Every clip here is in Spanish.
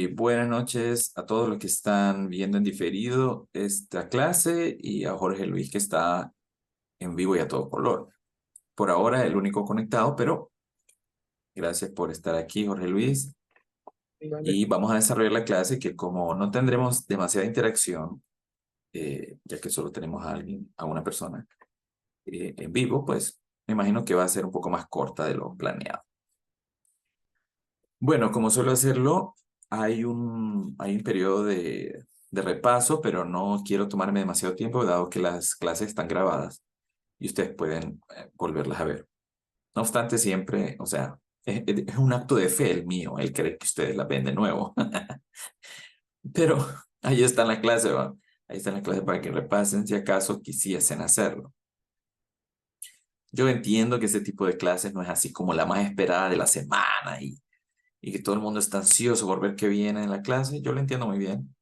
Buenas noches a todos los que están viendo en diferido esta clase y a Jorge Luis que está en vivo y a todo color. Por ahora el único conectado, pero gracias por estar aquí, Jorge Luis. Vale. Y vamos a desarrollar la clase que como no tendremos demasiada interacción, ya que solo tenemos a alguien, a una persona en vivo, pues me imagino que va a ser un poco más corta de lo planeado. Bueno, como suelo hacerlo, hay un periodo de repaso, pero no quiero tomarme demasiado tiempo, dado que las clases están grabadas y ustedes pueden volverlas a ver. No obstante, siempre, o sea, es un acto de fe el mío, el querer que ustedes la ven de nuevo. Pero ahí está en la clase, ¿va? Ahí está en la clase para que repasen si acaso quisiesen hacerlo. Yo entiendo que ese tipo de clases no es así como la más esperada de la semana y que todo el mundo está ansioso por ver qué viene en la clase. Yo lo entiendo muy bien.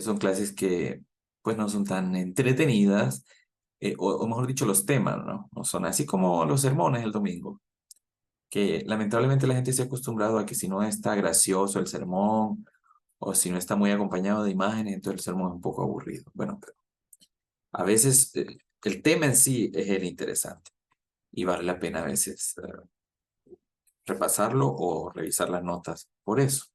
Son clases que pues no son tan entretenidas, o mejor dicho, los temas, ¿no? No son así como los sermones el domingo, que lamentablemente la gente se ha acostumbrado a que si no está gracioso el sermón o si no está muy acompañado de imágenes, entonces el sermón es un poco aburrido. Bueno, pero a veces el tema en sí es el interesante y vale la pena a veces repasarlo o revisar las notas por eso.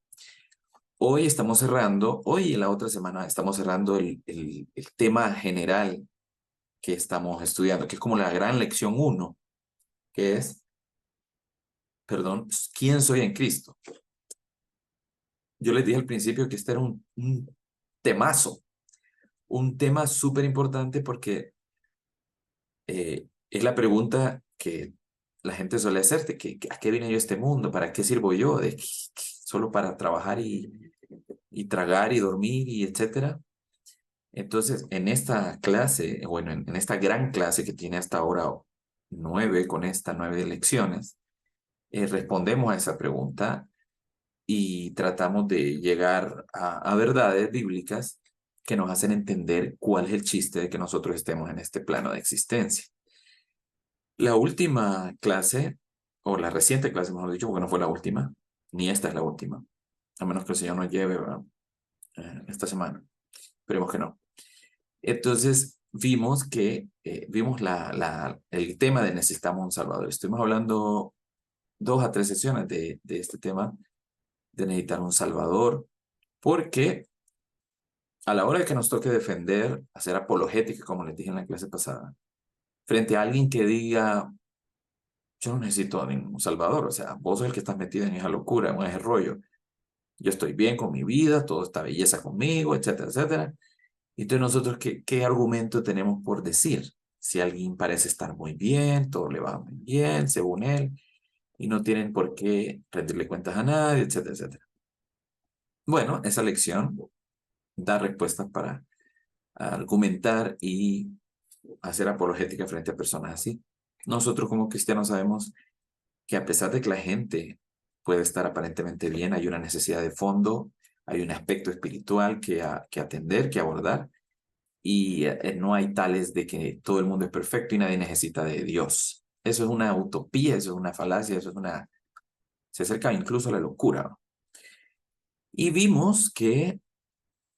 Hoy estamos cerrando, hoy y la otra semana estamos cerrando el tema general que estamos estudiando, que es como la gran lección uno, que es, perdón, ¿quién soy en Cristo? Yo les dije al principio que este era un temazo, un tema súper importante porque es la pregunta que la gente suele hacerte, ¿a qué vine yo a este mundo? ¿Para qué sirvo yo? ¿Solo para trabajar y tragar y dormir y etcétera? Entonces, en esta clase, bueno, en esta gran clase que tiene hasta ahora nueve, con estas nueve lecciones, respondemos a esa pregunta y tratamos de llegar a verdades bíblicas que nos hacen entender cuál es el chiste de que nosotros estemos en este plano de existencia. La última clase, o la reciente clase, mejor dicho, porque no fue la última, ni esta es la última, a menos que el Señor nos lleve, ¿verdad? Esta semana. Esperemos que no. Entonces, vimos el tema de necesitamos un Salvador. Estuvimos hablando 2 a 3 sesiones de este tema de necesitar un Salvador, porque a la hora de que nos toque defender, hacer apologética, como les dije en la clase pasada, frente a alguien que diga, yo no necesito a ningún Salvador, o sea, vos sos el que estás metido en esa locura, en ese rollo, yo estoy bien con mi vida, todo está belleza conmigo, etcétera, etcétera. Entonces nosotros, ¿qué argumento tenemos por decir? Si alguien parece estar muy bien, todo le va muy bien, según él, y no tienen por qué rendirle cuentas a nadie, etcétera, etcétera. Bueno, esa lección da respuestas para argumentar y hacer apologética frente a personas así. Nosotros como cristianos sabemos que a pesar de que la gente puede estar aparentemente bien, hay una necesidad de fondo, hay un aspecto espiritual que atender, que abordar, y no hay tales de que todo el mundo es perfecto y nadie necesita de Dios. Eso es una utopía, eso es una falacia, se acerca incluso a la locura, ¿no? Y vimos que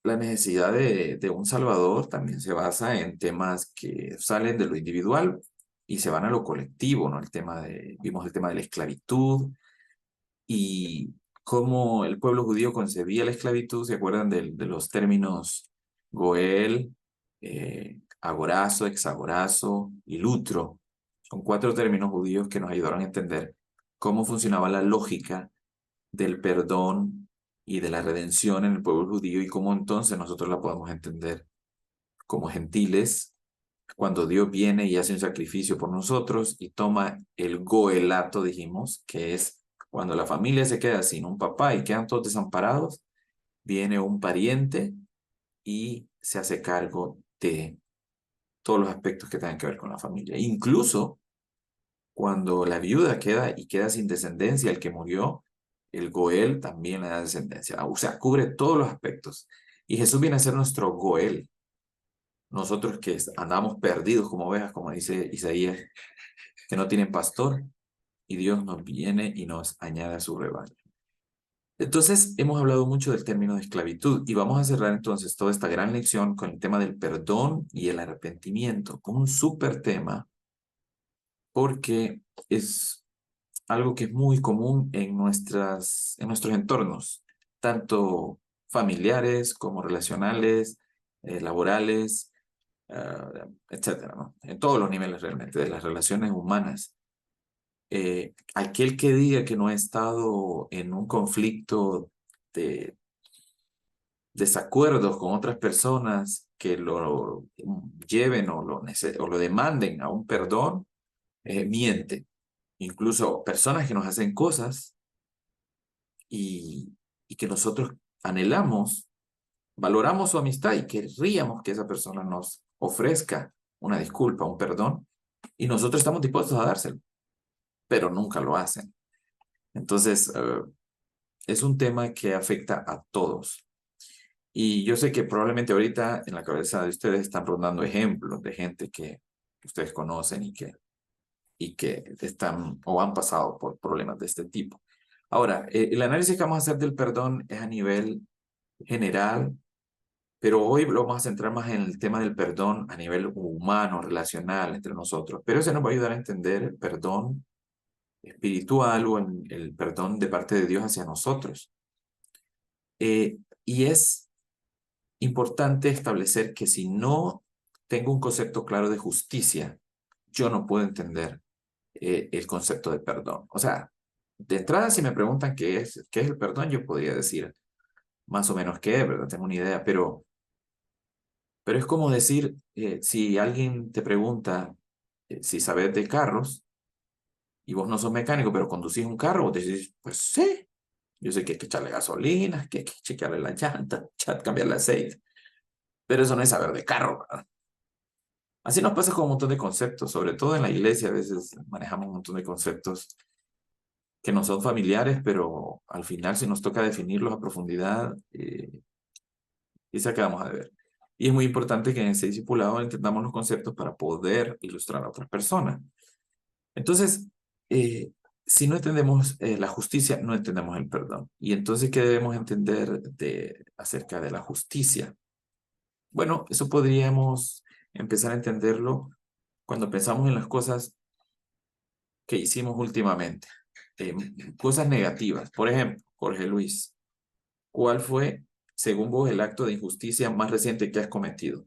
la necesidad de un Salvador también se basa en temas que salen de lo individual y se van a lo colectivo, ¿no? Vimos el tema de la esclavitud y cómo el pueblo judío concebía la esclavitud. ¿Se acuerdan de los términos Goel, agorazo, exagorazo y lutro? Son 4 términos judíos que nos ayudaron a entender cómo funcionaba la lógica del perdón y de la redención en el pueblo judío y cómo entonces nosotros la podemos entender como gentiles cuando Dios viene y hace un sacrificio por nosotros y toma el goelato, dijimos, que es cuando la familia se queda sin un papá y quedan todos desamparados, viene un pariente y se hace cargo de todos los aspectos que tengan que ver con la familia. Incluso cuando la viuda queda sin descendencia, el que murió, el Goel también le da descendencia. O sea, cubre todos los aspectos. Y Jesús viene a ser nuestro Goel. Nosotros que andamos perdidos como ovejas, como dice Isaías, que no tienen pastor, y Dios nos viene y nos añade a su rebaño. Entonces, hemos hablado mucho del término de esclavitud y vamos a cerrar entonces toda esta gran lección con el tema del perdón y el arrepentimiento, como un súper tema, porque es algo que es muy común en nuestros entornos, tanto familiares como relacionales, laborales, etcétera, ¿no? En todos los niveles realmente de las relaciones humanas. Aquel que diga que no ha estado en un conflicto de desacuerdos con otras personas que lo lleven o lo demanden a un perdón, miente. Incluso personas que nos hacen cosas y que nosotros anhelamos, valoramos su amistad y querríamos que esa persona nos ofrezca una disculpa, un perdón, y nosotros estamos dispuestos a dárselo, pero nunca lo hacen. Entonces, es un tema que afecta a todos. Y yo sé que probablemente ahorita en la cabeza de ustedes están rondando ejemplos de gente que ustedes conocen y que están o han pasado por problemas de este tipo. Ahora, el análisis que vamos a hacer del perdón es a nivel general, pero hoy lo vamos a centrar más en el tema del perdón a nivel humano, relacional entre nosotros. Pero eso nos va a ayudar a entender el perdón espiritual o el perdón de parte de Dios hacia nosotros. Y es importante establecer que si no tengo un concepto claro de justicia, yo no puedo entender el concepto de perdón. O sea, de entrada, si me preguntan qué es el perdón, yo podría decir más o menos qué es, ¿verdad? Tengo una idea, pero es como decir, si alguien te pregunta si sabes de carros y vos no sos mecánico, pero conducís un carro, vos decís, pues sí, yo sé que hay que echarle gasolina, que hay que chequearle la llanta, cambiarle aceite, pero eso no es saber de carro, ¿verdad? Así nos pasa con un montón de conceptos, sobre todo en la iglesia, a veces manejamos un montón de conceptos que no son familiares, pero al final si nos toca definirlos a profundidad, quizá acabamos de ver. Y es muy importante que en ese discipulado entendamos los conceptos para poder ilustrar a otras personas. Entonces, eh, si no entendemos la justicia, no entendemos el perdón. Y entonces, ¿qué debemos entender acerca de la justicia? Bueno, eso podríamos empezar a entenderlo cuando pensamos en las cosas que hicimos últimamente. Eh, Cosas negativas. Por ejemplo, Jorge Luis, ¿cuál fue, según vos, el acto de injusticia más reciente que has cometido?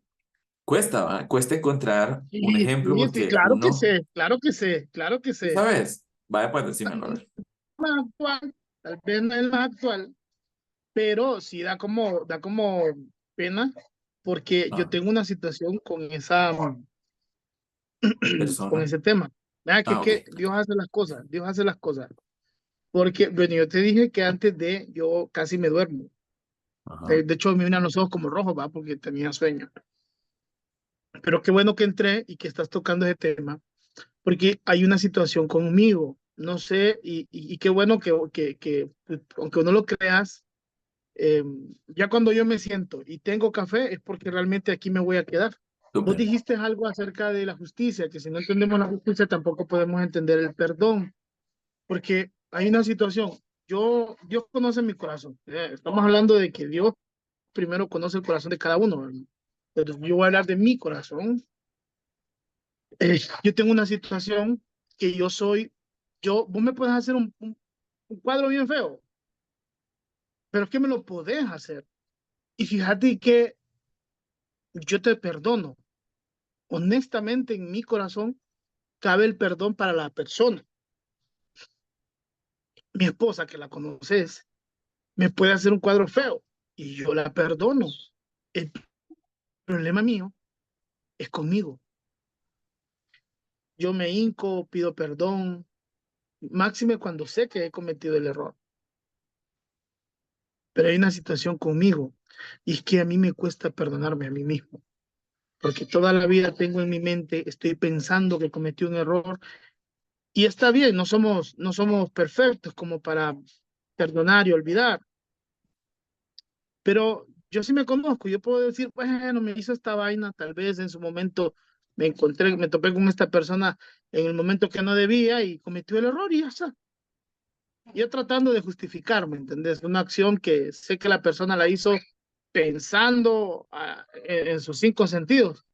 Cuesta, ¿va? Cuesta encontrar un Sí, ejemplo sí, sí, porque claro que uno, sé, claro que sé, claro que ¿sí sé. sabes? Vaya, pues decímelo, a ver. Más actual, tal vez no es más actual, pero sí da como pena porque yo Ah, tengo una situación con persona. ese tema. Vea Ah, ok. que Dios hace las cosas, Dios hace las cosas. Porque, bueno, yo te dije que antes de yo casi me duermo. Ajá. De hecho, me vienen los ojos como rojos, va, porque tenía sueño. Pero qué bueno que entré y que estás tocando ese tema, porque hay una situación conmigo. No sé, y qué bueno que, aunque no lo creas, ya cuando yo me siento y tengo café es porque realmente aquí me voy a quedar. Vos Súper. dijiste algo acerca de la justicia, que si no entendemos la justicia tampoco podemos entender el perdón, porque hay una situación. Dios conoce mi corazón. Estamos hablando de que Dios primero conoce el corazón de cada uno, ¿verdad? Pero yo voy a hablar de mi corazón. Yo tengo una situación que vos me puedes hacer un cuadro bien feo, pero es que me lo podés hacer. Y fíjate que yo te perdono. Honestamente, en mi corazón cabe el perdón para la persona. Mi esposa, que la conoces, me puede hacer un cuadro feo y yo la perdono. El problema mío es conmigo. Yo me hinco, pido perdón, máxime cuando sé que he cometido el error. Pero hay una situación conmigo y es que a mí me cuesta perdonarme a mí mismo. Porque toda la vida tengo en mi mente, estoy pensando que cometí un error y está bien, no somos perfectos como para perdonar y olvidar, pero yo sí me conozco, yo puedo decir, bueno, me hizo esta vaina, tal vez en su momento me topé con esta persona en el momento que no debía y cometió el error y ya está. yo tratando de justificarme, ¿entendés? Una acción que sé que la persona la hizo pensando en sus 5 sentidos.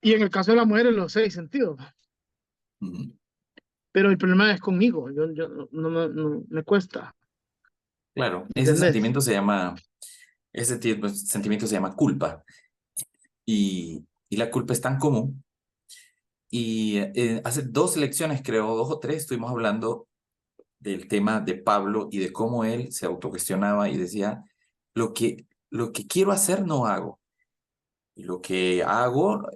Y en el caso de la mujer, en los 6 sentidos. Ujú. Pero el problema es conmigo, yo no me cuesta, Claro, ¿entendés? ese sentimiento se llama culpa. Y la culpa es tan común. Y hace 2 lecciones, creo, 2 o 3, estuvimos hablando del tema de Pablo y de cómo él se autocuestionaba y decía, lo que quiero hacer no hago. Y lo que hago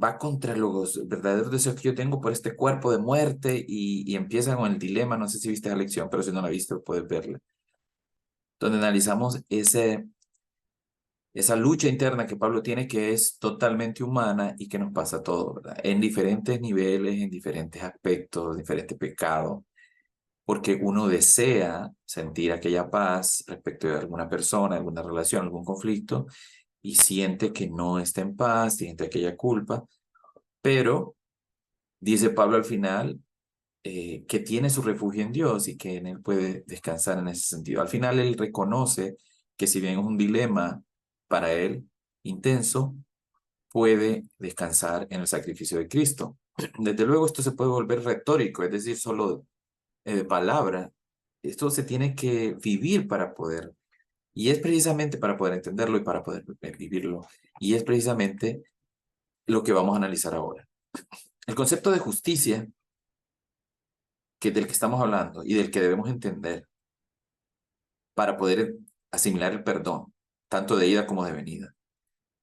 va contra los verdaderos deseos que yo tengo por este cuerpo de muerte y empieza con el dilema, no sé si viste la lección, pero si no la viste puedes verla, donde analizamos esa lucha interna que Pablo tiene que es totalmente humana y que nos pasa a todos, ¿verdad? En diferentes niveles, en diferentes aspectos, diferentes pecados, porque uno desea sentir aquella paz respecto de alguna persona, alguna relación, algún conflicto, y siente que no está en paz, siente aquella culpa, pero dice Pablo al final que tiene su refugio en Dios y que en él puede descansar en ese sentido. Al final él reconoce que si bien es un dilema para él intenso, puede descansar en el sacrificio de Cristo. Desde luego esto se puede volver retórico, es decir, solo de palabra. Esto se tiene que vivir para poder, y es precisamente para poder entenderlo y para poder vivirlo. Y es precisamente lo que vamos a analizar ahora. El concepto de justicia del que estamos hablando y del que debemos entender para poder asimilar el perdón, tanto de ida como de venida.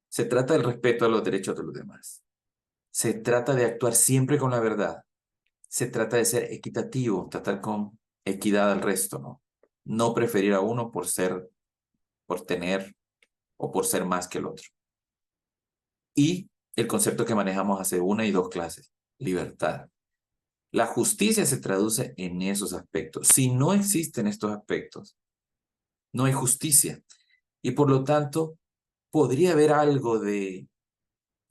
Se trata del respeto a los derechos de los demás. Se trata de actuar siempre con la verdad. Se trata de ser equitativo, tratar con equidad al resto, ¿no? No preferir a uno por tener o por ser más que el otro. Y el concepto que manejamos hace 1 y 2 clases, libertad. La justicia se traduce en esos aspectos. Si no existen estos aspectos, no hay justicia. Y por lo tanto, podría haber algo de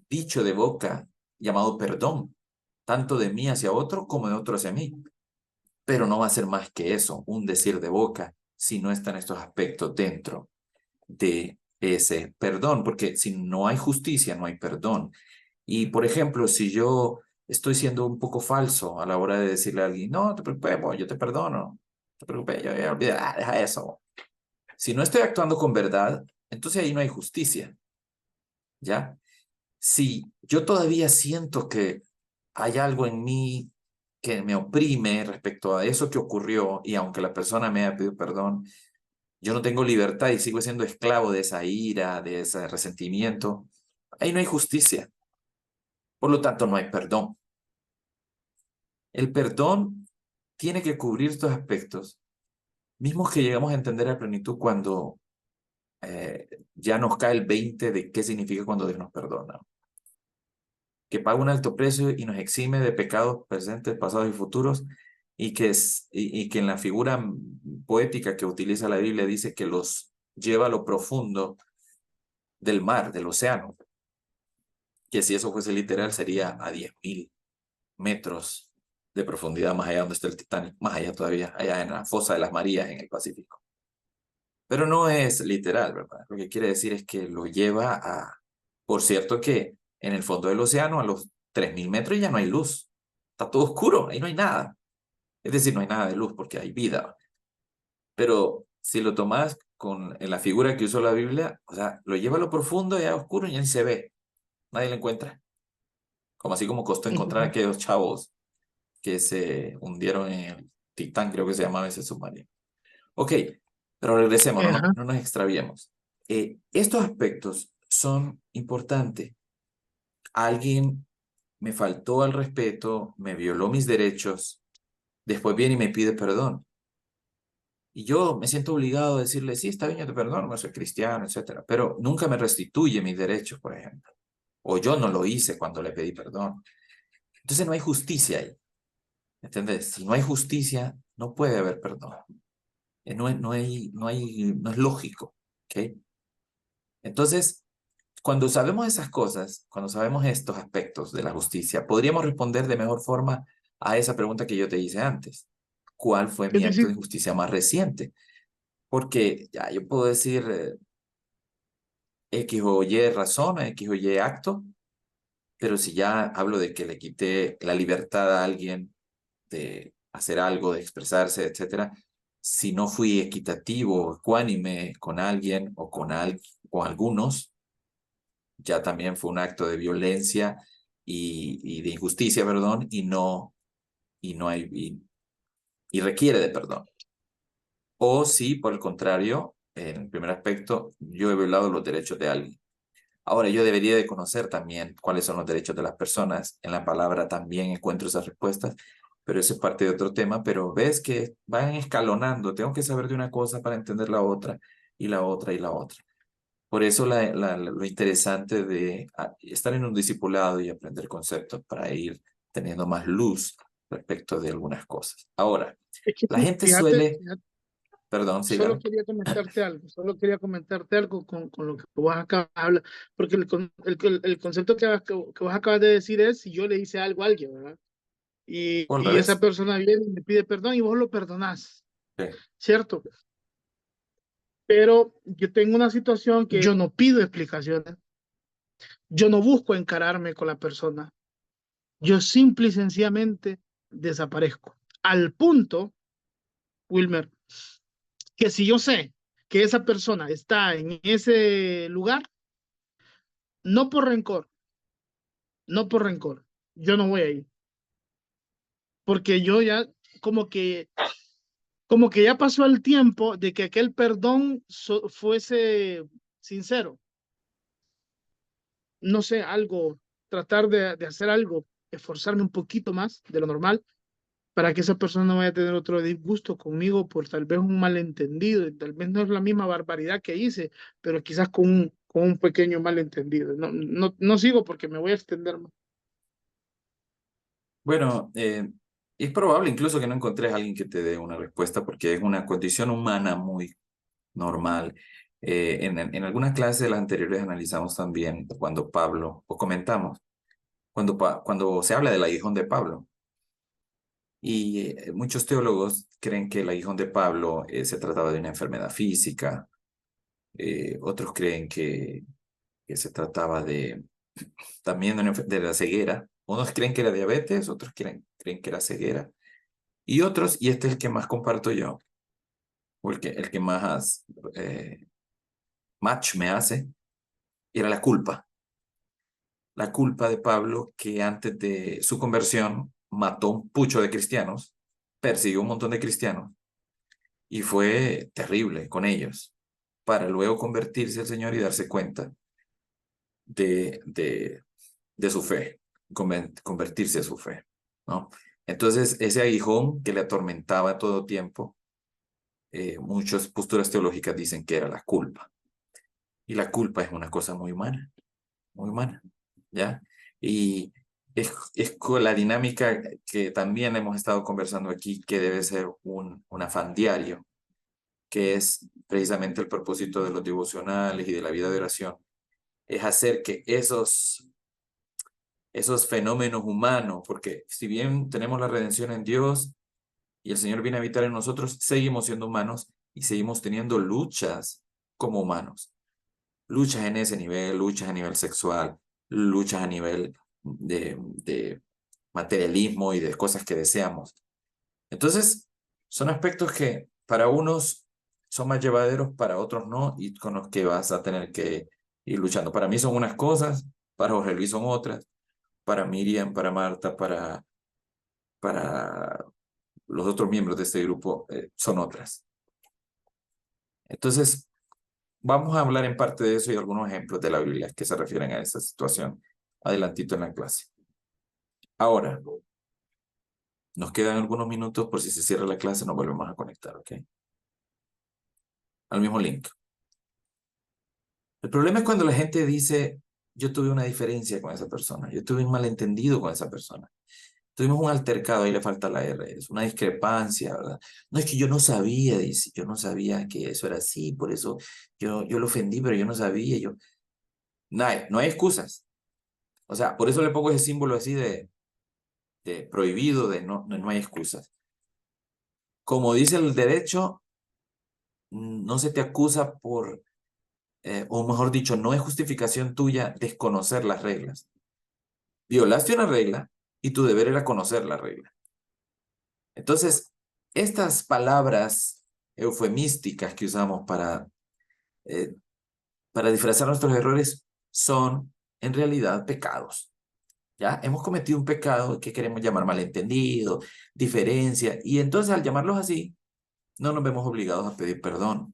dicho de boca llamado perdón, tanto de mí hacia otro como de otro hacia mí. Pero no va a ser más que eso, un decir de boca, si no están estos aspectos dentro de ese perdón, porque si no hay justicia, no hay perdón. Y por ejemplo, si yo estoy siendo un poco falso a la hora de decirle a alguien, no te preocupes, yo te perdono, no te preocupes, yo ya olvidé, deja eso. Si no estoy actuando con verdad, entonces ahí no hay justicia, ¿ya? Si yo todavía siento que hay algo en mí que me oprime respecto a eso que ocurrió y aunque la persona me haya pedido perdón, yo no tengo libertad y sigo siendo esclavo de esa ira, de ese resentimiento, ahí no hay justicia. Por lo tanto, no hay perdón. El perdón tiene que cubrir estos aspectos, mismos que llegamos a entender a plenitud cuando ya nos cae el 20 de qué significa cuando Dios nos perdona. Que paga un alto precio y nos exime de pecados presentes, pasados y futuros, y que en la figura poética que utiliza la Biblia dice que los lleva a lo profundo del mar, del océano, que si eso fuese literal sería a 10.000 metros de profundidad más allá donde está el Titanic, más allá todavía, allá en la fosa de las Marías en el Pacífico. Pero no es literal, ¿verdad? Lo que quiere decir es que lo lleva por cierto que en el fondo del océano a los 3.000 metros ya no hay luz, está todo oscuro, ahí no hay nada. Es decir, no hay nada de luz porque hay vida. Pero si lo tomas en la figura que usó la Biblia, o sea, lo lleva a lo profundo y a oscuro y ya ni se ve, nadie lo encuentra. Como así como costó encontrar a Ujú. aquellos chavos que se hundieron en el Titán, creo que se llamaba ese submarino. Ok, pero regresemos, Ajá. no nos extraviemos. Estos aspectos son importantes. Alguien me faltó al respeto, me violó mis derechos, después viene y me pide perdón. Y yo me siento obligado a decirle, sí, está bien, yo te perdono, no soy cristiano, etcétera, pero nunca me restituye mis derechos, por ejemplo. O yo no lo hice cuando le pedí perdón. Entonces no hay justicia ahí. ¿Entendés? Si no hay justicia, no puede haber perdón. No es lógico. ¿Ok? Entonces, cuando sabemos esas cosas, cuando sabemos estos aspectos de la justicia, podríamos responder de mejor forma a esa pregunta que yo te hice antes. cuál fue Es mi acto de decir, injusticia más reciente. Porque ya yo puedo decir X o Y razón, X o Y acto, pero si ya hablo de que le quité la libertad a alguien de hacer algo, de expresarse, etcétera, si no fui equitativo, ecuánime con alguien o con algunos, ya también fue un acto de violencia y de injusticia, perdón, y no hay, y requiere de perdón. O si, por el contrario, en el primer aspecto, yo he violado los derechos de alguien. Ahora, yo debería de conocer también cuáles son los derechos de las personas. En la palabra también encuentro esas respuestas, pero eso es parte de otro tema. Pero ves que van escalonando. Tengo que saber de una cosa para entender la otra, y la otra, y la otra. Por eso lo interesante de estar en un discipulado y aprender conceptos para ir teniendo más luz respecto de algunas cosas. Ahora, es que la gente fíjate, suele, perdón, solo sígame. quería comentarte algo, solo quería comentarte algo con lo que vos acabas de hablar, porque el concepto que vos acabas de decir es si yo le hice algo a alguien, ¿verdad? ¿O al Y esa revés? persona viene y me pide perdón y vos lo perdonás, Sí. ¿cierto? Pero yo tengo una situación que yo no pido explicaciones, yo no busco encararme con la persona, yo simple y sencillamente desaparezco. Al punto, Wilmer, que si yo sé que esa persona está en ese lugar, no por rencor, no por rencor, yo no voy a ir, porque yo ya como que, como que ya pasó el tiempo de que aquel perdón fuese sincero. No sé, algo, tratar de hacer algo, esforzarme un poquito más de lo normal para que esa persona no vaya a tener otro disgusto conmigo por tal vez un malentendido, y tal vez no es la misma barbaridad que hice, pero quizás con un pequeño malentendido. No, no, no sigo porque me voy a extender más. Bueno, es probable incluso que no encontres a alguien que te dé una respuesta porque es una condición humana muy normal. En algunas clases de las anteriores analizamos también cuando Pablo, o comentamos, cuando se habla del aguijón de Pablo. Y muchos teólogos creen que el aguijón de Pablo se trataba de una enfermedad física, otros creen que se trataba de también de la ceguera. Unos creen que era diabetes, otros creen que era ceguera. Y otros, y este es el que más comparto yo, o el que más match me hace, era la culpa. La culpa de Pablo que antes de su conversión mató un pucho de cristianos, persiguió un montón de cristianos y fue terrible con ellos, para luego convertirse al Señor y darse cuenta de, de, de su fe, convertirse a su fe, ¿no? Entonces, ese aguijón que le atormentaba todo tiempo, muchas posturas teológicas dicen que era la culpa. Y la culpa es una cosa muy humana, ¿ya? Y es con la dinámica que también hemos estado conversando aquí, que debe ser un afán diario, que es precisamente el propósito de los devocionales y de la vida de oración, es hacer que esos fenómenos humanos, porque si bien tenemos la redención en Dios y el Señor viene a habitar en nosotros, seguimos siendo humanos y seguimos teniendo luchas como humanos. Luchas en ese nivel, luchas a nivel sexual, luchas a nivel de materialismo y de cosas que deseamos. Entonces, son aspectos que para unos son más llevaderos, para otros no, y con los que vas a tener que ir luchando. Para mí son unas cosas, para Jorge Luis son otras, para Miriam, para Marta, para los otros miembros de este grupo son otras. Entonces, vamos a hablar en parte de eso y algunos ejemplos de la Biblia que se refieren a esa situación adelantito en la clase. Ahora, nos quedan algunos minutos por si se cierra la clase, nos volvemos a conectar, ¿ok? Al mismo link. El problema es cuando la gente dice, yo tuve una diferencia con esa persona, yo tuve un malentendido con esa persona. Tuvimos un altercado, ahí le falta la R, es una discrepancia, ¿verdad? No es que yo no sabía, dice, yo no sabía que eso era así, por eso yo lo ofendí, pero yo no sabía, no hay excusas. O sea, por eso le pongo ese símbolo así de prohibido, de no hay excusas. como dice el derecho, no se te acusa o mejor dicho, no es justificación tuya desconocer las reglas. Violaste una regla y tu deber era conocer la regla. Entonces, estas palabras eufemísticas que usamos eh, para disfrazar nuestros errores son en realidad pecados. ¿Ya? Hemos cometido un pecado que queremos llamar malentendido, diferencia, y entonces al llamarlos así, no nos vemos obligados a pedir perdón.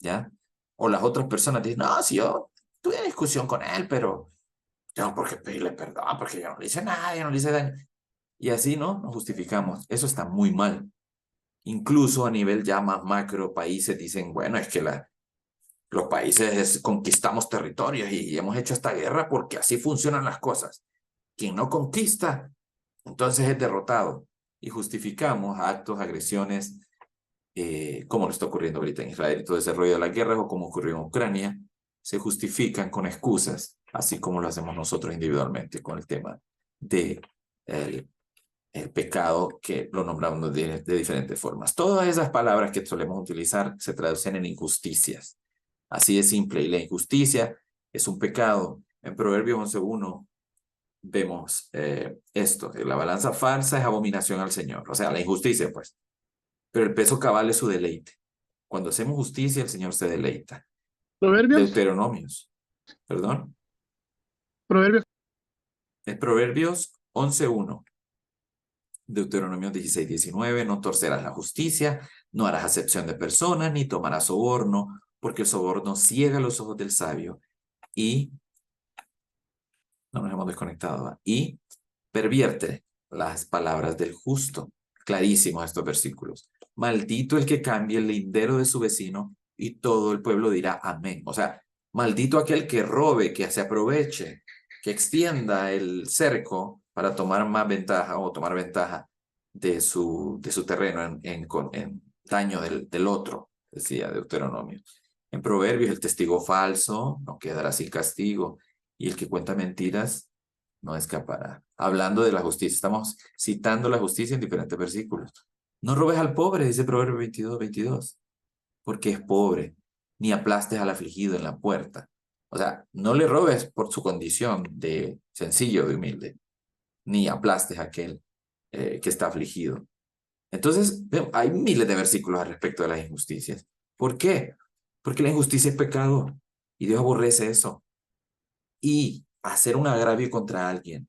¿Ya? O las otras personas dicen, no, si yo tuve discusión con él, pero tengo por qué pedirle perdón, porque yo no le hice nada, yo no le hice daño. Y así, ¿no? Nos justificamos. Eso está muy mal. Incluso a nivel ya más macro, países dicen, bueno, es que los países conquistamos territorios y hemos hecho esta guerra porque así funcionan las cosas. Quien no conquista, entonces es derrotado. Y justificamos actos, agresiones, como lo está ocurriendo ahorita en Israel y todo ese rollo de las guerras o como ocurrió en Ucrania, se justifican con excusas, así como lo hacemos nosotros individualmente con el tema de el pecado, que lo nombramos de diferentes formas. Todas esas palabras que solemos utilizar se traducen en injusticias. Así de simple. Y la injusticia es un pecado. En Proverbios 11:1 vemos esto, que la balanza falsa es abominación al Señor. O sea, la injusticia, pues. Pero el peso cabal es su deleite. Cuando hacemos justicia, el Señor se deleita. Proverbios, Deuteronomios, perdón. Proverbios. Es Proverbios 11:1. Deuteronomio 16:19, no torcerás la justicia, no harás acepción de personas, ni tomarás soborno, porque el soborno ciega los ojos del sabio y, no nos hemos desconectado, ¿va? Y pervierte las palabras del justo. Clarísimos estos versículos. Maldito el que cambie el lindero de su vecino y todo el pueblo dirá amén. O sea, maldito aquel que robe, que se aproveche, que extienda el cerco para tomar más ventaja o tomar ventaja de su terreno en daño del otro, decía Deuteronomio. En Proverbios, el testigo falso no quedará sin castigo y el que cuenta mentiras no escapará. Hablando de la justicia, estamos citando la justicia en diferentes versículos. No robes al pobre, dice Proverbios 22:22, porque es pobre, ni aplastes al afligido en la puerta. O sea, no le robes por su condición de sencillo, de humilde, ni aplastes a aquel que está afligido. Entonces, hay miles de versículos al respecto de las injusticias. ¿Por qué? Porque la injusticia es pecado y Dios aborrece eso. Y hacer un agravio contra alguien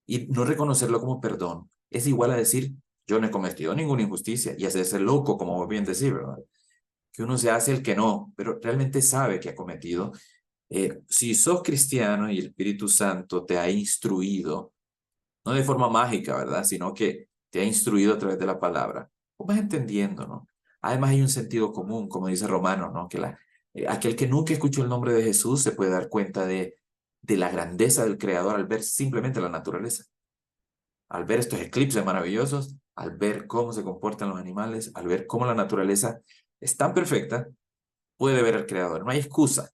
y no reconocerlo como perdón es igual a decir, yo no he cometido ninguna injusticia y hacerse loco, como bien decir, ¿verdad? Que uno se hace el que no, pero realmente sabe que ha cometido. Si sos cristiano y el Espíritu Santo te ha instruido, no de forma mágica, ¿verdad? Sino que te ha instruido a través de la palabra, vos vas entendiendo, ¿no? Además hay un sentido común, como dice Romano, ¿no? Que aquel que nunca escuchó el nombre de Jesús se puede dar cuenta de la grandeza del Creador al ver simplemente la naturaleza, al ver estos eclipses maravillosos, al ver cómo se comportan los animales, al ver cómo la naturaleza es tan perfecta, puede ver al Creador. No hay excusa.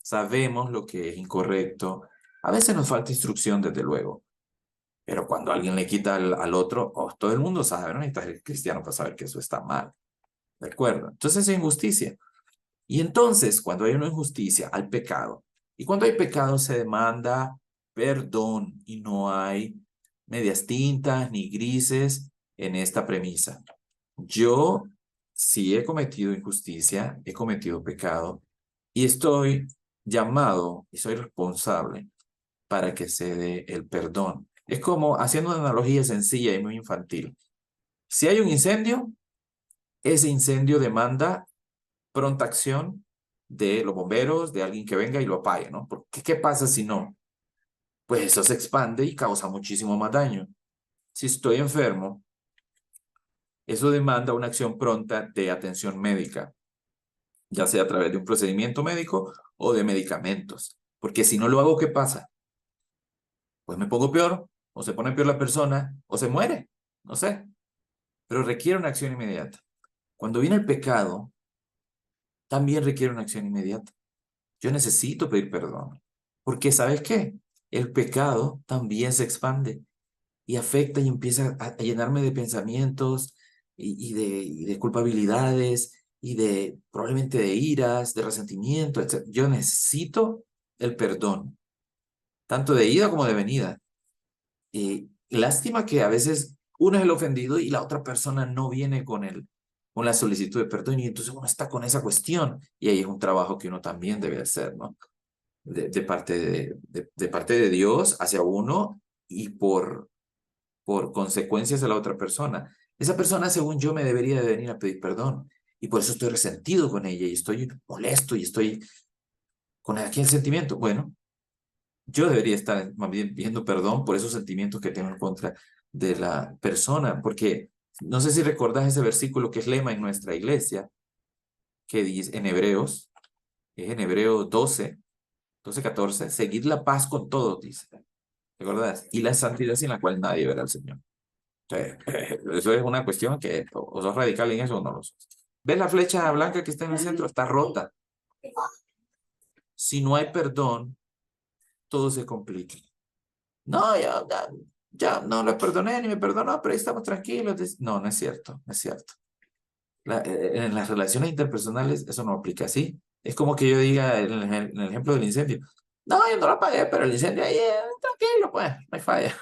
Sabemos lo que es incorrecto. A veces nos falta instrucción, desde luego. Pero cuando alguien le quita al otro, oh, todo el mundo sabe, no necesitas ser cristiano para saber que eso está mal. ¿De acuerdo? Entonces es injusticia. Y entonces, cuando hay una injusticia, al pecado. Y cuando hay pecado, se demanda perdón y no hay medias tintas ni grises en esta premisa. Yo sí he cometido injusticia, he cometido pecado y estoy llamado y soy responsable para que se dé el perdón. Es como haciendo una analogía sencilla y muy infantil. Si hay un incendio, ese incendio demanda pronta acción de los bomberos, de alguien que venga y lo apague, ¿no? Porque ¿qué pasa si no? Pues eso se expande y causa muchísimo más daño. Si estoy enfermo, eso demanda una acción pronta de atención médica, ya sea a través de un procedimiento médico o de medicamentos. Porque si no lo hago, ¿qué pasa? Pues me pongo peor, o se pone peor la persona, o se muere, no sé. Pero requiere una acción inmediata. Cuando viene el pecado, también requiere una acción inmediata. Yo necesito pedir perdón. Porque ¿sabes qué? El pecado también se expande y afecta y empieza a llenarme de pensamientos, y de culpabilidades y de probablemente de iras, de resentimiento, etc. Yo necesito el perdón, tanto de ida como de venida. Lástima que a veces uno es el ofendido y la otra persona no viene con la solicitud de perdón y entonces uno está con esa cuestión y ahí es un trabajo que uno también debe hacer, ¿no? De parte de Dios hacia uno y por consecuencias a la otra persona. Esa persona, según yo, me debería de venir a pedir perdón y por eso estoy resentido con ella y estoy molesto y estoy con aquel sentimiento. Bueno, yo debería estar más bien pidiendo perdón por esos sentimientos que tengo en contra de la persona, porque no sé si recordás ese versículo que es lema en nuestra iglesia, que dice en Hebreos, es en Hebreos 14, seguid la paz con todos, dice. ¿Recordás? Y la santidad sin la cual nadie verá al Señor. Sí, eso es una cuestión que o sos radical en eso o no lo sos. ¿Ves la flecha blanca que está en el centro? Está rota. Si no hay perdón, todo se complica. No, ya no lo perdoné ni me perdonó, pero ahí estamos tranquilos. No, no es cierto, no es cierto. En las relaciones interpersonales eso no aplica así. Es como que yo diga en el ejemplo del incendio. No, yo no lo pagué, pero el incendio ahí, tranquilo, pues, no hay falla.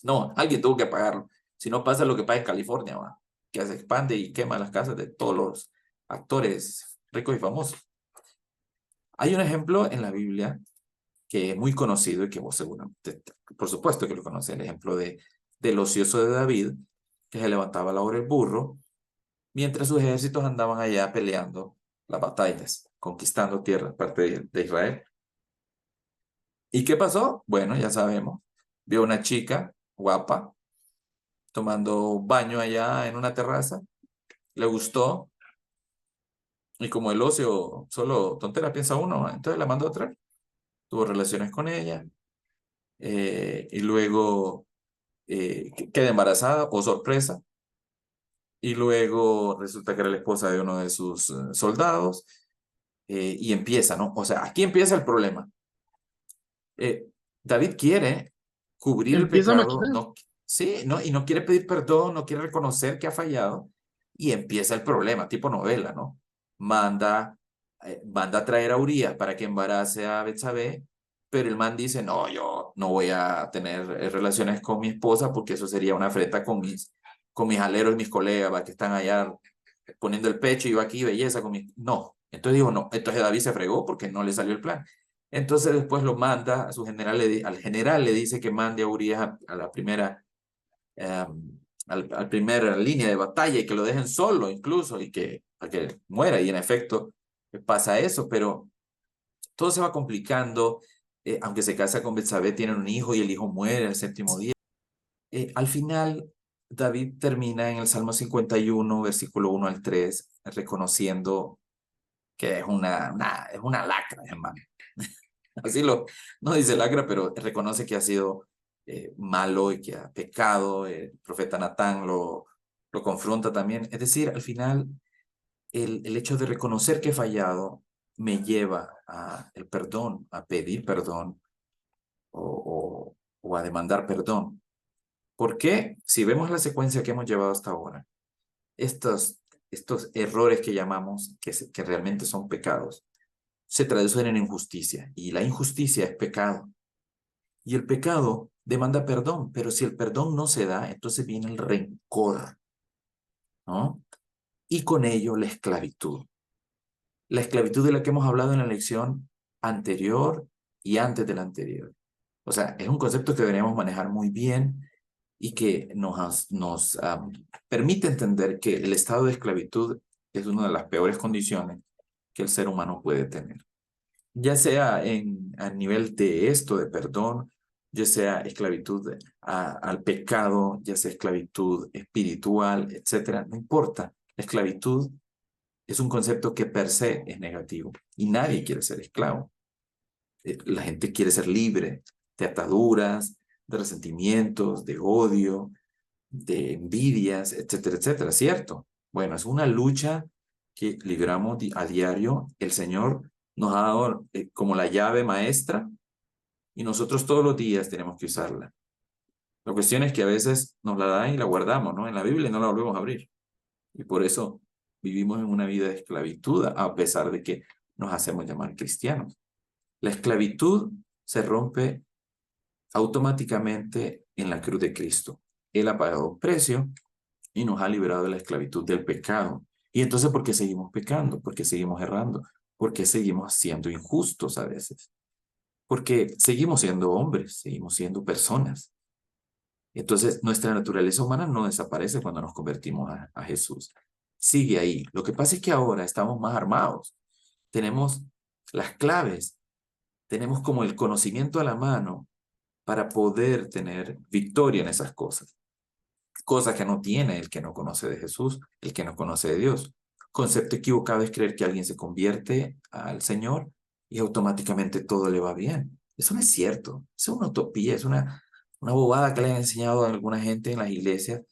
No, alguien tuvo que pagarlo. Si no pasa lo que pasa en California, ¿va? Que se expande y quema las casas de todos los actores ricos y famosos. Hay un ejemplo en la Biblia que es muy conocido y que vos seguramente, por supuesto que lo conoces, el ejemplo del ocioso de David, que se levantaba a la hora del burro, mientras sus ejércitos andaban allá peleando las batallas, conquistando tierras, parte de Israel. ¿Y qué pasó? Bueno, ya sabemos, vio una chica guapa tomando baño allá en una terraza, le gustó, y como el ocio solo tontera piensa uno, entonces la mandó a traer, tuvo relaciones con ella, y luego queda embarazada, o sorpresa, y luego resulta que era la esposa de uno de sus soldados, y empieza, ¿no? O sea, aquí empieza el problema. Eh, David quiere cubrir el Empieza a pecado, maquinar. no, sí, no, y no quiere pedir perdón, no quiere reconocer que ha fallado, y empieza el problema, tipo novela, ¿no? Manda, manda a traer a Urías para que embarace a Betsabé, pero el man dice, no, yo no voy a tener relaciones con mi esposa porque eso sería una afrenta con mis aleros, mis colegas, ¿va? Que están allá poniendo el pecho y yo aquí, belleza, con mis... No, entonces digo, no, entonces David se fregó porque no le salió el plan. Entonces después lo manda a su general, al general le dice que mande a Urias a la primera, eh, al primera línea de batalla y que lo dejen solo incluso y que, a que muera. Y en efecto pasa eso, pero todo se va complicando. Aunque se casa con Betsabé, tienen un hijo y el hijo muere el séptimo día. Al final, David termina en el Salmo 51, versículo 1 al 3, reconociendo que es una lacra, hermano. Así no dice lacra, pero reconoce que ha sido malo y que ha pecado. El profeta Natán lo confronta también. Es decir, al final, el hecho de reconocer que he fallado me lleva a el perdón, a pedir perdón o a demandar perdón. ¿Por qué? Si vemos la secuencia que hemos llevado hasta ahora, estos errores que llamamos, que realmente son pecados, se traducen en injusticia y la injusticia es pecado. Y el pecado demanda perdón, pero si el perdón no se da, entonces viene el rencor, ¿no? Y con ello la esclavitud. La esclavitud de la que hemos hablado en la lección anterior y antes de la anterior. O sea, es un concepto que deberíamos manejar muy bien y que nos permite entender que el estado de esclavitud es una de las peores condiciones que el ser humano puede tener. Ya sea a nivel de esto, de perdón, ya sea esclavitud al pecado, ya sea esclavitud espiritual, etcétera, no importa. La esclavitud es un concepto que per se es negativo y nadie quiere ser esclavo. La gente quiere ser libre de ataduras, de resentimientos, de odio, de envidias, etcétera, etcétera, ¿cierto? Bueno, es una lucha que libramos a diario. El Señor nos ha dado como la llave maestra y nosotros todos los días tenemos que usarla. La cuestión es que a veces nos la dan y la guardamos, ¿no? En la Biblia no la volvemos a abrir. Y por eso vivimos en una vida de esclavitud, a pesar de que nos hacemos llamar cristianos. La esclavitud se rompe automáticamente en la cruz de Cristo. Él ha pagado un precio y nos ha liberado de la esclavitud del pecado. Y entonces, ¿por qué seguimos pecando? ¿Por qué seguimos errando? ¿Por qué seguimos siendo injustos a veces? Porque seguimos siendo hombres, seguimos siendo personas. Entonces, nuestra naturaleza humana no desaparece cuando nos convertimos a Jesús. Sigue ahí. Lo que pasa es que ahora estamos más armados. Tenemos las claves, tenemos como el conocimiento a la mano para poder tener victoria en esas cosas. Cosas que no tiene el que no conoce de Jesús, el que no conoce de Dios. Concepto equivocado es creer que alguien se convierte al Señor y automáticamente todo le va bien. Eso no es cierto. Es una utopía, es una bobada que le han enseñado a alguna gente en las iglesias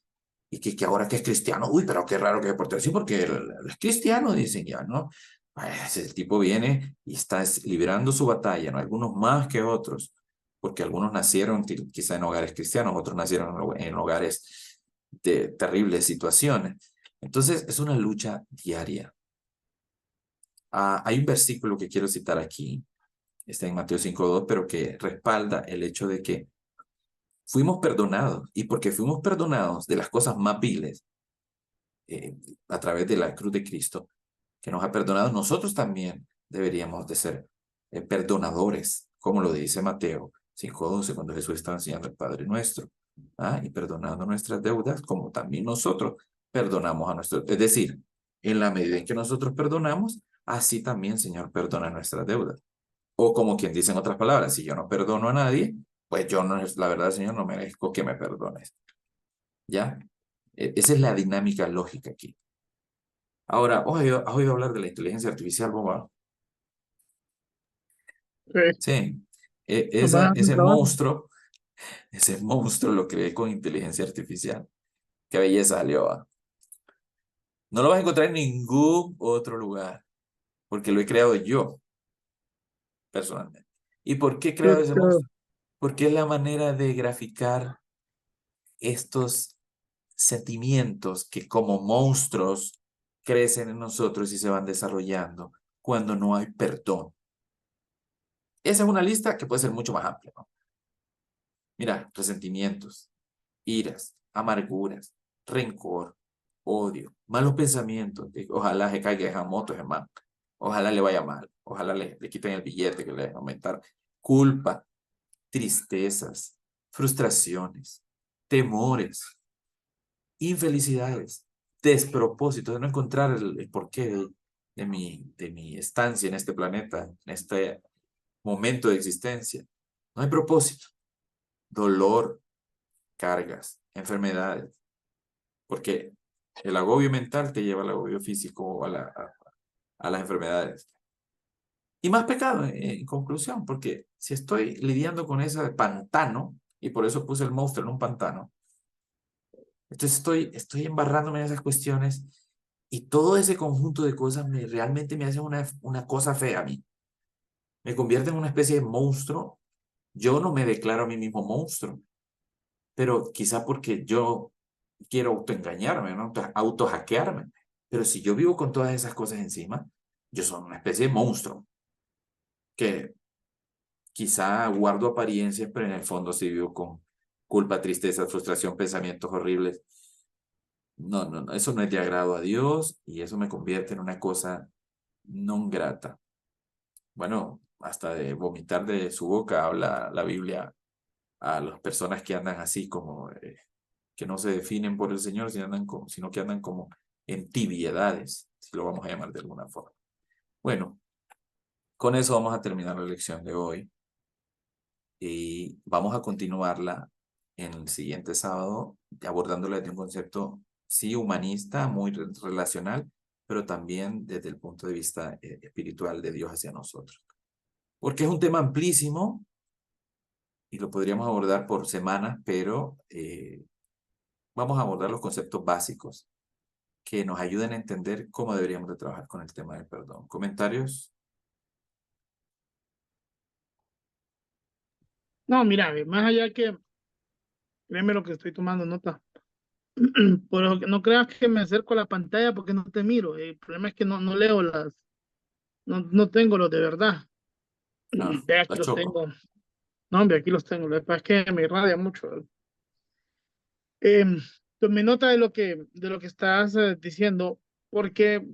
y que ahora que es cristiano, uy, pero qué raro que se porte así porque él es cristiano, dicen ya, ¿no? Pues el tipo viene y está librando su batalla, ¿no? Algunos más que otros, porque algunos nacieron quizá en hogares cristianos, otros nacieron en hogares de terribles situaciones. Entonces, es una lucha diaria. Hay un versículo que quiero citar aquí, está en Mateo 5:2, pero que respalda el hecho de que fuimos perdonados y porque fuimos perdonados de las cosas más viles, eh, a través de la cruz de Cristo, que nos ha perdonado, nosotros también deberíamos de ser perdonadores, como lo dice Mateo 5:12, cuando Jesús está enseñando el Padre Nuestro, y perdonando nuestras deudas, como también nosotros perdonamos a nuestros, es decir, en la medida en que nosotros perdonamos, así también, Señor, perdona nuestras deudas. O como quien dice en otras palabras, si yo no perdono a nadie, pues yo no, la verdad, Señor, no merezco que me perdones. ¿Ya? Esa es la dinámica lógica aquí. Ahora, has oído hablar de la inteligencia artificial, boba? Sí. Nos van a hacer trabajo. Ese monstruo lo creé con inteligencia artificial. Qué belleza salió, ¿va? No lo vas a encontrar en ningún otro lugar, porque lo he creado yo, personalmente. ¿Y por qué he Yo creado ese creo, monstruo? Porque es la manera de graficar estos sentimientos que como monstruos crecen en nosotros y se van desarrollando cuando no hay perdón. Esa es una lista que puede ser mucho más amplia, ¿no? Mira, resentimientos, iras, amarguras, rencor, odio, malos pensamientos. Ojalá se caiga esa moto, ese man. Ojalá le vaya mal. Ojalá le quiten el billete que le aumentaron. Culpa, tristezas, frustraciones, temores, infelicidades, despropósitos, de no encontrar el porqué de mi estancia en este planeta, en este momento de existencia. No hay propósito. Dolor, cargas, enfermedades, porque el agobio mental te lleva al agobio físico o a las enfermedades. Y más pecado, en conclusión, porque si estoy lidiando con ese pantano, y por eso puse el monstruo en un pantano, entonces estoy embarrándome en esas cuestiones y todo ese conjunto de cosas realmente me hace una cosa fea a mí. Me convierte en una especie de monstruo. Yo no me declaro a mí mismo monstruo, pero quizá porque yo quiero autoengañarme, ¿no? Autohackearme. Pero si yo vivo con todas esas cosas encima, yo soy una especie de monstruo que quizá guardo apariencias, pero en el fondo sí vivo con culpa, tristeza, frustración, pensamientos horribles. No, no, no, eso no es de agrado a Dios y eso me convierte en una cosa no grata. Bueno, hasta de vomitar de su boca habla la Biblia a las personas que andan así como que no se definen por el Señor, sino que andan como en tibiedades, si lo vamos a llamar de alguna forma. Bueno, con eso vamos a terminar la lección de hoy y vamos a continuarla en el siguiente sábado, abordándola desde un concepto, sí, humanista, muy relacional, pero también desde el punto de vista espiritual de Dios hacia nosotros. Porque es un tema amplísimo y lo podríamos abordar por semanas, pero vamos a abordar los conceptos básicos que nos ayuden a entender cómo deberíamos de trabajar con el tema del perdón. ¿Comentarios? no, mira, más allá que, créeme lo que estoy tomando nota, Pero no creas que me acerco a la pantalla porque no te miro. El problema es que no leo no tengo los de verdad. Claro, Ve, la aquí los choco. tengo. No, hombre, aquí los tengo. Lo que pasa es que me irradia mucho. Tomé nota de lo que estás diciendo, porque,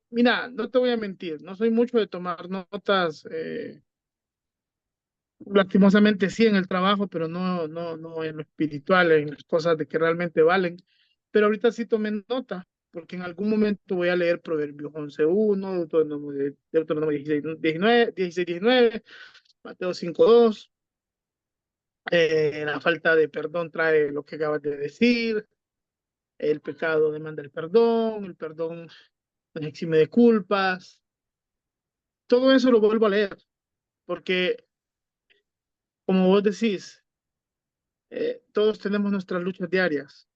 mira, no te voy a mentir, no soy mucho de tomar notas, lastimosamente sí en el trabajo, pero no en lo espiritual, en las cosas de que realmente valen. Pero ahorita sí tomé nota, porque en algún momento voy a leer Proverbios 11:1, Deuteronomio 16:19, Mateo 5:2. La falta de perdón trae lo que acabas de decir. El pecado demanda el perdón nos exime de culpas. Todo eso lo vuelvo a leer, porque como vos decís, todos tenemos nuestras luchas diarias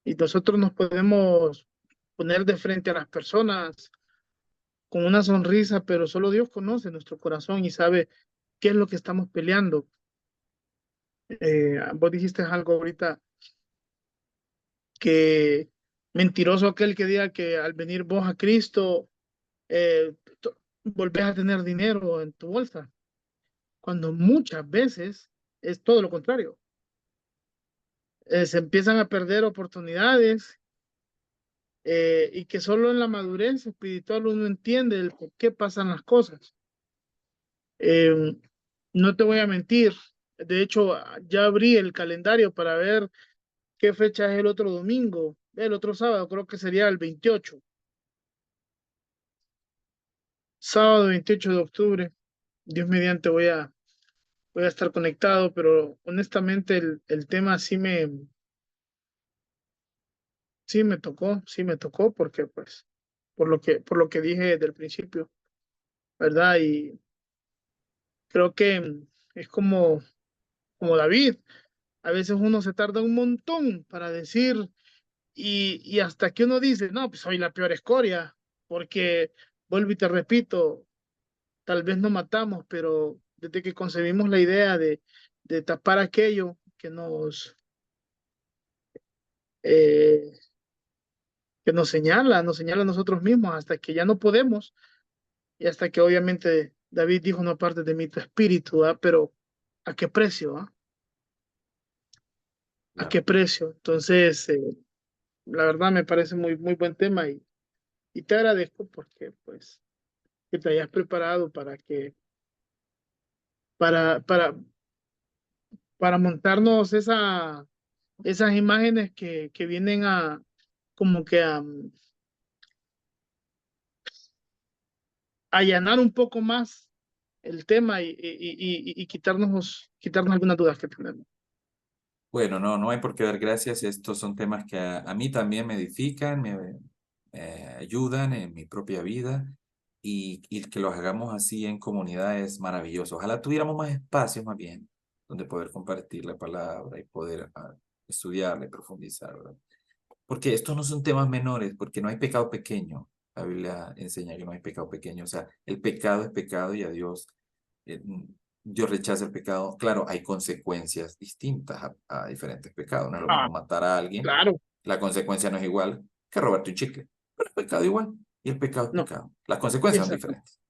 y nosotros nos podemos poner de frente a las personas con una sonrisa, pero solo Dios conoce nuestro corazón y sabe qué es lo que estamos peleando. Vos dijiste algo ahorita, que mentiroso aquel que diga que al venir vos a Cristo, volvés a tener dinero en tu bolsa, cuando muchas veces es todo lo contrario. Se empiezan a perder oportunidades, y que solo en la madurez espiritual uno entiende el por qué pasan las cosas. Eh, no te voy a mentir, de hecho ya abrí el calendario para ver qué fecha es el otro domingo, el otro sábado, creo que sería el 28, sábado 28 de octubre. Dios mediante voy a estar conectado, pero honestamente el tema sí me tocó porque pues por lo que dije desde el principio, ¿verdad? Y creo que es como David, a veces uno se tarda un montón para decir y hasta que uno dice, no, pues soy la peor escoria, porque vuelvo y te repito, tal vez no matamos, pero desde que concebimos la idea de tapar aquello eh, que nos señala a nosotros mismos hasta que ya no podemos y hasta que obviamente David dijo, no apartes de mí tu espíritu, ¿ah? Pero ¿a qué precio? ¿Ah? ¿A Claro, qué precio? Entonces, la verdad me parece muy buen tema y te agradezco porque pues que te hayas preparado para, para, para montarnos esas imágenes que vienen a como que a allanar un poco más el tema y quitarnos algunas dudas que tenemos. bueno, no hay por qué dar gracias. Estos son temas que a mí también me edifican, me ayudan en mi propia vida y que los hagamos así en comunidad es maravilloso. Ojalá tuviéramos más espacios más bien donde poder compartir la palabra y poder estudiarla y profundizar, ¿verdad? Porque estos no son temas menores, porque no hay pecado pequeño. La Biblia enseña que no hay pecado pequeño. O sea, el pecado es pecado y a Dios, eh, Dios rechaza el pecado. Claro, hay consecuencias distintas a diferentes pecados. No es lo Ah, mismo matar a alguien. claro, La consecuencia no es igual que robarte un chicle. Pero es pecado igual. Y el pecado es no, pecado. Las consecuencias son exacto, diferentes.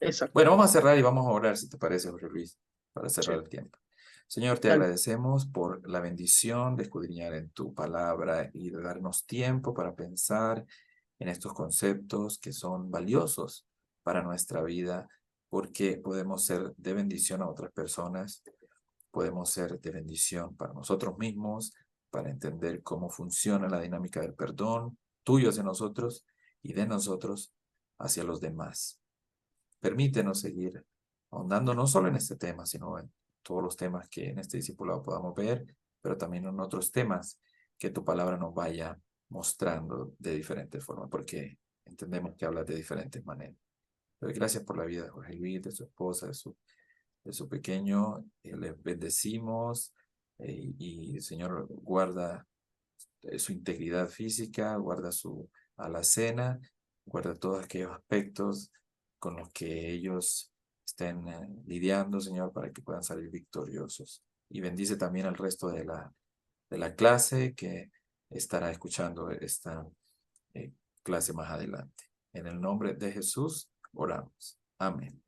exacto. Bueno, vamos a cerrar y vamos a orar, si te parece, Jorge Luis, para cerrar Sí, el tiempo. Señor, te dale. agradecemos por la bendición de escudriñar en tu palabra y de darnos tiempo para pensar en estos conceptos que son valiosos para nuestra vida, porque podemos ser de bendición a otras personas, podemos ser de bendición para nosotros mismos, para entender cómo funciona la dinámica del perdón, tuyo hacia nosotros y de nosotros hacia los demás. Permítenos seguir ahondando no solo en este tema, sino en todos los temas que en este discipulado podamos ver, pero también en otros temas que tu palabra nos vaya mostrando de diferentes formas, porque entendemos que hablas de diferentes maneras. Pero gracias por la vida de Jorge Luis, de su esposa, de su pequeño. Le bendecimos, Señor, guarda su integridad física, guarda su alacena, guarda todos aquellos aspectos con los que ellos estén lidiando, Señor, para que puedan salir victoriosos. Y bendice también al resto de la clase, que estará escuchando esta clase más adelante. En el nombre de Jesús, oramos. Amén.